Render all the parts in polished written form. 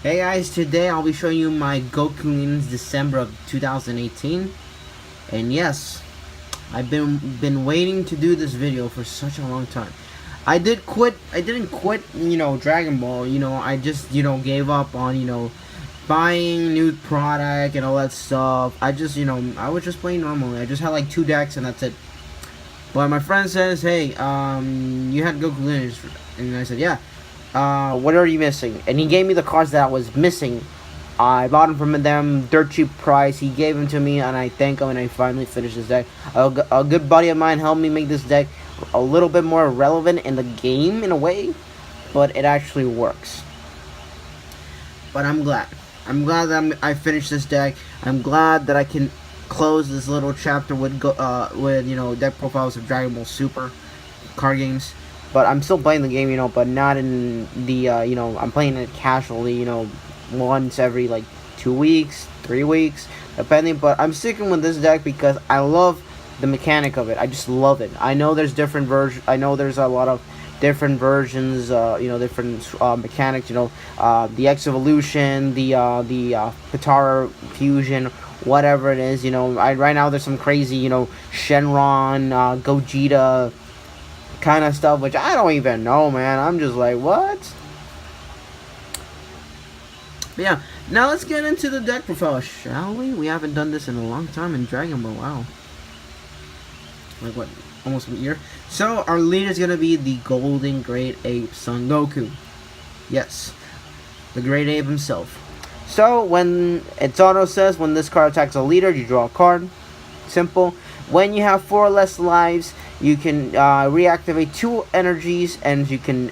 Hey guys, today I'll be showing you my Goku Lineage December of 2018. And yes, I've been waiting to do this video for such a long time. I didn't quit, Dragon Ball. I just, gave up on, buying new product and all that stuff. I was just playing normally. I just had like 2 decks and that's it. But my friend says, hey, you had Goku Lineage. And I said, yeah. What are you missing? And he gave me the cards that I was missing. I bought them from them, dirt cheap price. He gave them to me, and I thank him, and I finally finished this deck. A good buddy of mine helped me make this deck a little bit more relevant in the game, in a way, but it actually works. But I'm glad. I'm glad that I finished this deck. I'm glad that I can close this little chapter with deck profiles of Dragon Ball Super card games. But I'm still playing the game, but not in the, I'm playing it casually, once every, 2 weeks, 3 weeks, depending. But I'm sticking with this deck because I love the mechanic of it. I just love it. I know there's different versions. I know there's a lot of different versions, different mechanics, the X Evolution, the Patara Fusion, whatever it is, right now there's some crazy, Shenron, Gogeta kind of stuff, which I don't even know, man. I'm just like, what? But yeah, now let's get into the deck profile, shall we? We haven't done this in a long time in Dragon Ball. Wow. Like what? Almost a year. So our leader is gonna be the Golden Great Ape Son Goku. Yes, the Great Ape himself. So when its auto says when this card attacks a leader, you draw a card. Simple. When you have 4 or less lives, you can reactivate 2 energies, and you can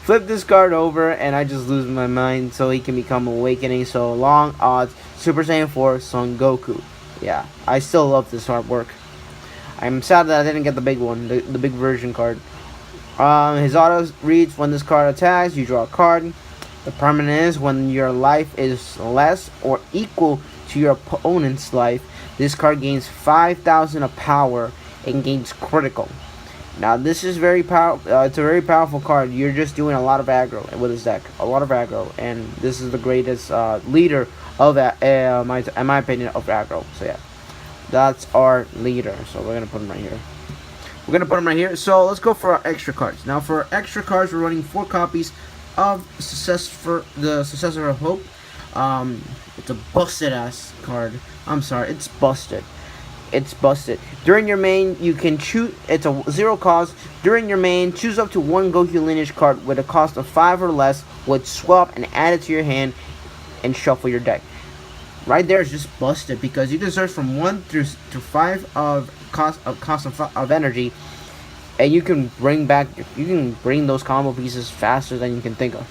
flip this card over, and I just lose my mind, so he can become Awakening. So long odds, Super Saiyan 4 Son Goku. Yeah, I still love this artwork. I'm sad that I didn't get the big one, the big version card. His auto reads, when this card attacks, you draw a card. The permanent is, when your life is less or equal to your opponent's life, this card gains 5,000 of power and gains critical. Now this is very powerful. It's a very powerful card. You're just doing a lot of aggro with this deck, a lot of aggro, and this is the greatest leader of in my opinion, of aggro. So yeah, that's our leader. So we're gonna put him right here. So let's go for our extra cards. Now for our extra cards, we're running 4 copies of the Successor of Hope. It's a busted ass card. I'm sorry, it's busted. It's busted. During your main, you can choose. It's a 0 cost. During your main, choose up to 1 Goku Lineage card with a cost of 5 or less. Would swap and add it to your hand and shuffle your deck. Right there is just busted because you can search from 1 through 5 of cost of energy, and you can bring those combo pieces faster than you can think of.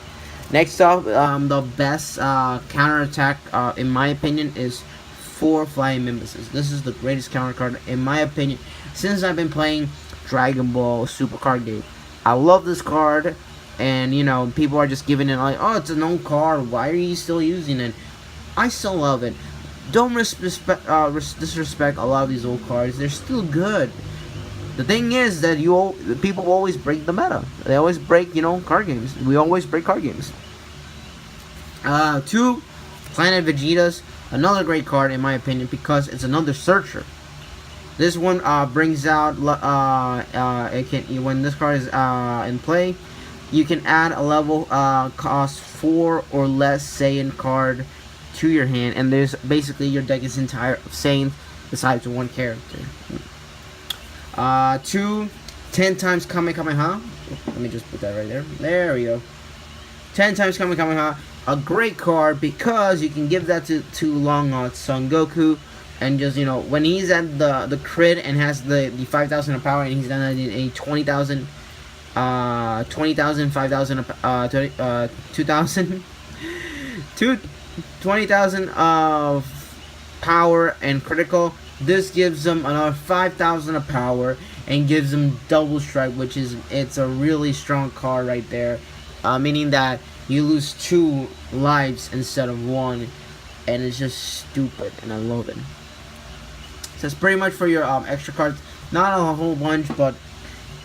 Next up, the best counterattack, in my opinion, is 4 Flying Mimbuses. This is the greatest counter card, in my opinion, since I've been playing Dragon Ball Super card game. I love this card, and, people are just giving it like, oh, it's an old card, why are you still using it? I still love it. Don't disrespect a lot of these old cards. They're still good. The thing is that people always break the meta. They always break, card games. We always break card games. 2 Planet Vegetas, another great card in my opinion because it's another searcher. This one brings out when this card is in play, you can add a level cost 4 or less Saiyan card to your hand, and there's basically your deck is entire of Saiyans besides 1 character. 2 10 times Kamehameha. Let me just put that right there. There we go. 10 times Kamehameha. A great card because you can give that to long odds Son Goku, and just when he's at the crit and has the 5,000 of power, and he's done a 20,000, 5,000, 2,000, 20,000 of power and critical. This gives them another 5,000 of power and gives them double strike, which is it's a really strong card right there, meaning that you lose 2 lives instead of 1, and it's just stupid, and I love it. So that's pretty much for your extra cards. Not a whole bunch, but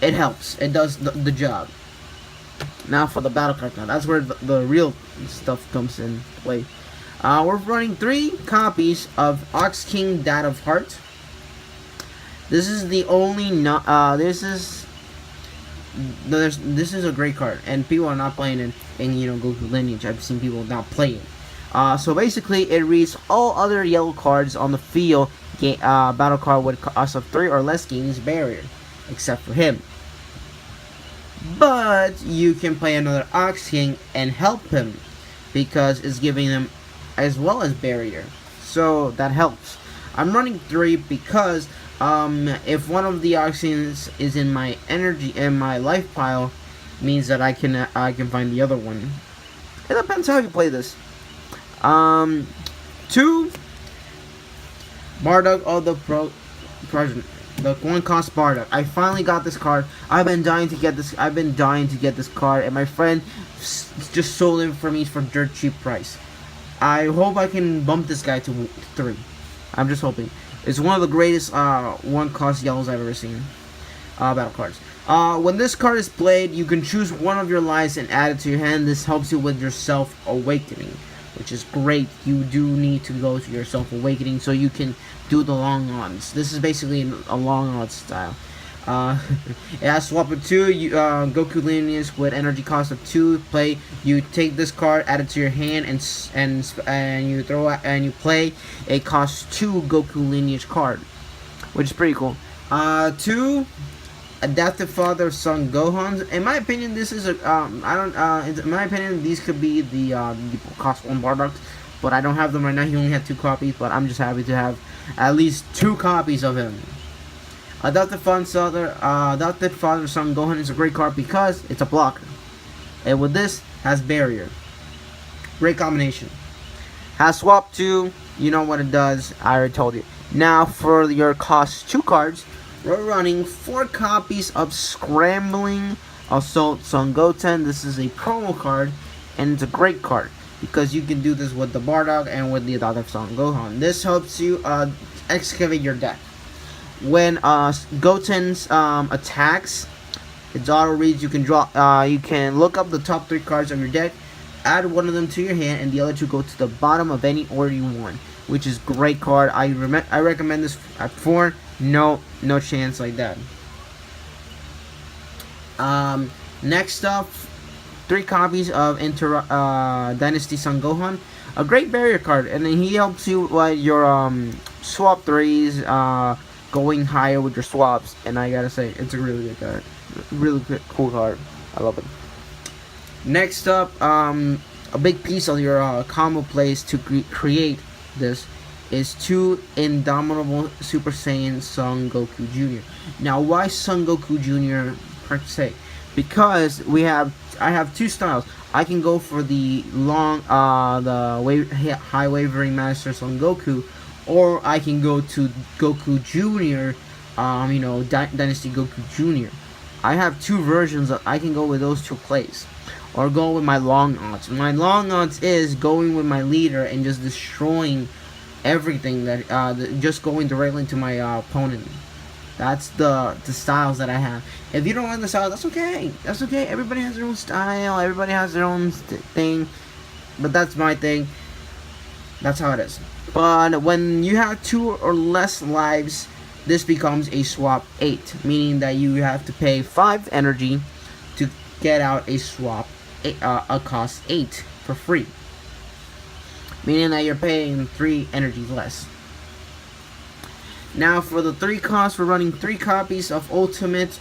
it helps. It does the job. Now for the battle card. Now that's where the real stuff comes in play. We're running 3 copies of Ox King Dad of Heart. This is the only this is a great card, and people are not playing it in Goku Lineage. I've seen people not play it. So basically, it reads all other yellow cards on the field. Battle card with cost of 3 or less gains barrier, except for him. But you can play another Ox King and help him because it's giving them as well as barrier. So that helps. I'm running 3 because if one of the Ox Kings is in my life pile, means that I can find the other one. It depends how you play this. 2 Bardock of the Project. The 1 cost Bardock. I finally got this card. I've been dying to get this card, and my friend just sold it for me for dirt cheap price. I hope I can bump this guy to 3. I'm just hoping. It's one of the greatest 1 cost yellows I've ever seen. Battle cards. When this card is played, you can choose one of your lives and add it to your hand. This helps you with your self-awakening, which is great. You do need to go to your self-awakening so you can do the long odds. This is basically a long odds style. It has swap of 2. Goku Lineage with energy cost of 2. Play. You take this card, add it to your hand, and you throw it and you play. It costs 2 Goku Lineage card, which is pretty cool. 2 Adaptive Father of Son Gohan. In my opinion, this is a in my opinion, these could be the cost 1 Bardock, but I don't have them right now. He only had 2 copies, but I'm just happy to have at least 2 copies of him. Adopted Father of Son Gohan is a great card because it's a blocker, and with this has barrier. Great combination. Has swap 2. You know what it does. I already told you. Now for your cost 2 cards, we're running 4 copies of Scrambling Assault Son Goten. This is a promo card, and it's a great card because you can do this with the Bardock and with the Adoptive Son Gohan. This helps you excavate your deck. When Goten's attacks, its auto reads. You can draw. You can look up the top 3 cards of your deck, add one of them to your hand, and the other 2 go to the bottom of any order you want, which is great card. I recommend this at 4. No chance like that. Next up, 3 copies of Dynasty Son Gohan, a great barrier card, and then he helps you with your swap 3s, going higher with your swaps. And I gotta say, it's a really good card, really good, cool card. I love it. Next up, a big piece of your combo plays to create this is 2 Indomitable Super Saiyan Son Goku Jr. Now, why Son Goku Jr. per se? Because I have 2 styles. I can go for the high wavering Master Son Goku, or I can go to Goku Jr. Dynasty Goku Jr. I have 2 versions. I can go with those 2 plays, or go with my long odds. My long odds is going with my leader and just destroying everything that just going directly to my opponent. That's the styles that I have. If you don't like the style, that's okay. That's okay. Everybody has their own style. Everybody has their own thing. But that's my thing. That's how it is. But when you have 2 or less lives, this becomes a swap 8, meaning that you have to pay 5 energy to get out a swap a cost 8 for free, meaning that you're paying 3 energy less. Now for the 3 costs, we're running 3 copies of Ultimate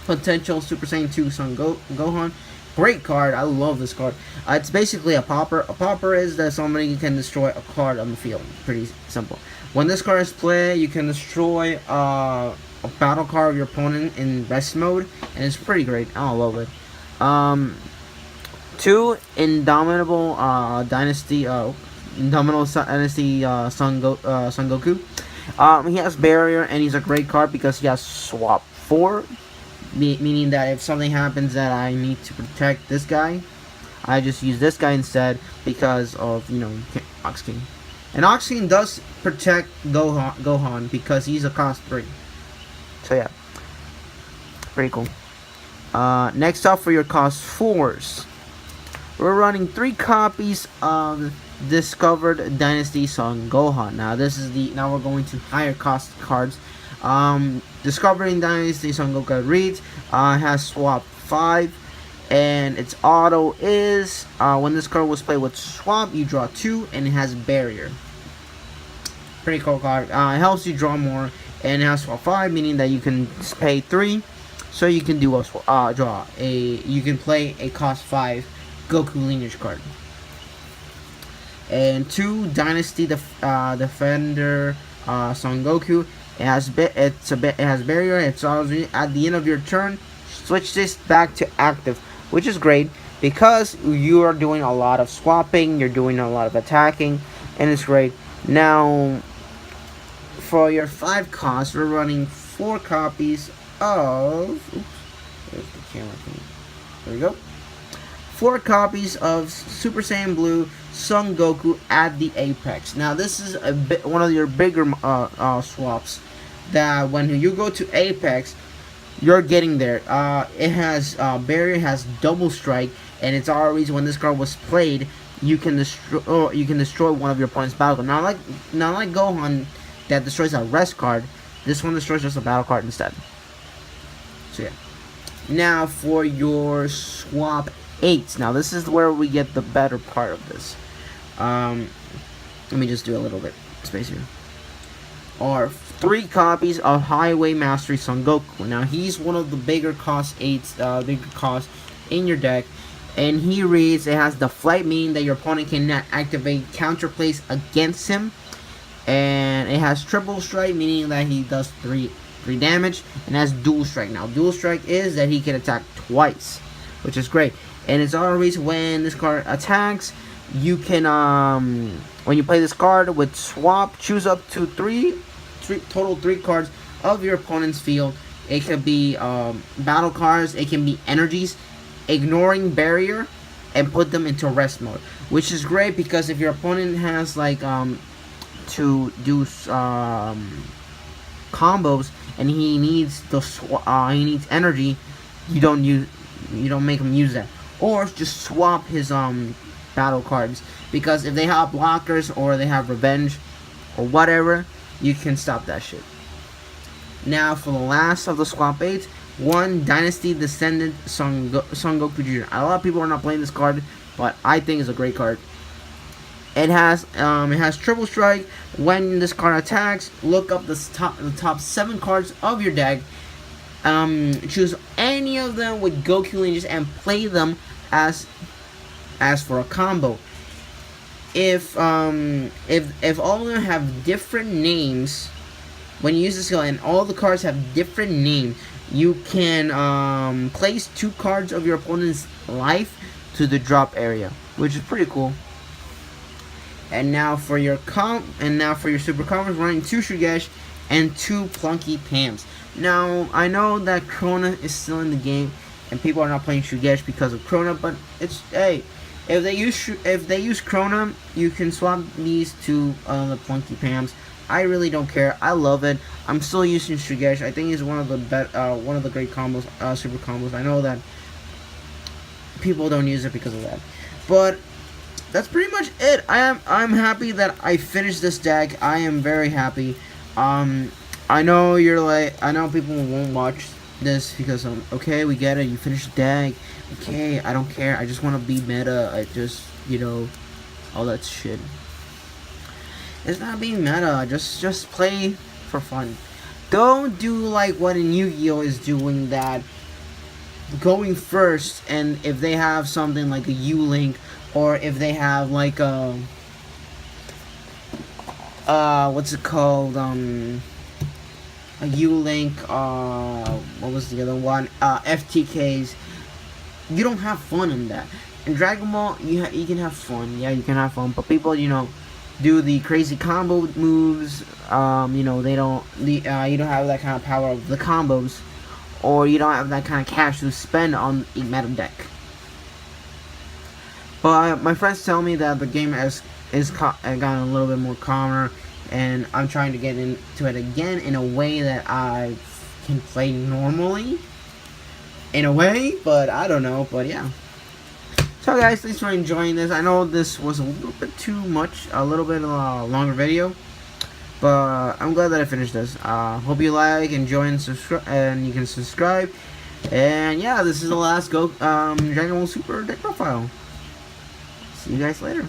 Potential Super Saiyan 2 Son Gohan. Great card. I love this card. It's basically a popper. A popper is that somebody can destroy a card on the field. Pretty simple. When this card is played, you can destroy a battle card of your opponent in rest mode, and it's pretty great. I love it. 2 Indomitable Dynasty Son Goku. He has barrier, and he's a great card because he has swap 4, meaning that if something happens that I need to protect this guy, I just use this guy instead because of Ox King. And Ox King does protect Gohan because he's a cost 3. So yeah, pretty cool. Next up for your cost 4s, we're running 3 copies of Discovered Dynasty Son Gohan. Now we're going to higher cost cards. Discovering Dynasty Son Goku reads, has swap 5, and its auto is, when this card was played with swap, you draw 2, and it has barrier. Pretty cool card. It helps you draw more, and it has swap 5, meaning that you can pay 3, so you can do you can play a cost 5 Goku Lineage card. And 2 Dynasty Defender Son Goku. It has barrier. It's always at the end of your turn. Switch this back to active, which is great because you are doing a lot of swapping. You're doing a lot of attacking, and it's great. Now, for your 5 costs, we're running 4 copies of. Oops, there's the camera thing. There we go. 4 copies of Super Saiyan Blue Son Goku at the Apex. Now this is one of your bigger swaps. That when you go to Apex, you're getting there. It has barrier, has double strike, and it's always when this card was played, you can destroy one of your opponent's battle card. Not like Gohan that destroys a rest card. This one destroys just a battle card instead. So yeah. Now for your swap 8s. Now this is where we get the better part of this. Let me just do a little bit space here. Are 3 copies of Highway Mastery Son Goku. Now he's one of the bigger cost 8s, bigger cost in your deck, and he reads, it has the flight, meaning that your opponent cannot activate counter plays against him, and it has triple strike, meaning that he does 3 damage, and has dual strike. Now dual strike is that he can attack twice, which is great, and it's always when this card attacks, you can when you play this card with swap, choose up to 3 cards of your opponent's field. It could be battle cards, it can be energies, ignoring barrier, and put them into rest mode, which is great because if your opponent has like to do combos and he needs he needs energy, you don't make him use that, or just swap his battle cards, because if they have blockers or they have revenge or whatever, you can stop that shit. Now for the last of the swap 8s, 1 Dynasty Descendant Son Goku Jr. A lot of people are not playing this card, but I think it's a great card. It has triple strike. When this card attacks, look up the top 7 cards of your deck. Choose any of them with Goku Lineage and play them as for a combo. If all of them have different names, when you use the skill and all the cards have different names, you can place 2 cards of your opponent's life to the drop area, which is pretty cool. And now for your super combos, running 2 Shugesh and 2 Plunky Pams. Now I know that Krona is still in the game and people are not playing Shugesh because of Krona, but it's if they use Krona, you can swap these to the Plunky Pams. I really don't care. I love it. I'm still using Shugesh. I think it's one of the great combos, super combos. I know that people don't use it because of that, but that's pretty much it. I'm happy that I finished this deck. I am very happy. I know I know people won't watch this because okay, we get it. You finished the deck. Okay, I don't care. I just want to be meta. I just all that shit. It's not being meta. Just play for fun. Don't do like what in Yu-Gi-Oh is doing, that going first, and if they have something like a U-Link, or if they have like a what's it called, a U-Link, what was the other one, FTKs, you don't have fun in that. In Dragon Ball, you can have fun. Yeah, you can have fun, but people, do the crazy combo moves. They don't. You don't have that kind of power of the combos, or you don't have that kind of cash to spend on a meta deck. But my friends tell me that the game has gotten a little bit more calmer, and I'm trying to get into it again in a way that I can play normally. in a way, but I don't know. But yeah. So guys, thanks for enjoying this. I know this was a little bit too much, a little bit longer video, but I'm glad that I finished this. Hope you like, enjoy, and subscribe, and you can subscribe. And yeah, this is the last Dragon Ball Super deck profile. See you guys later.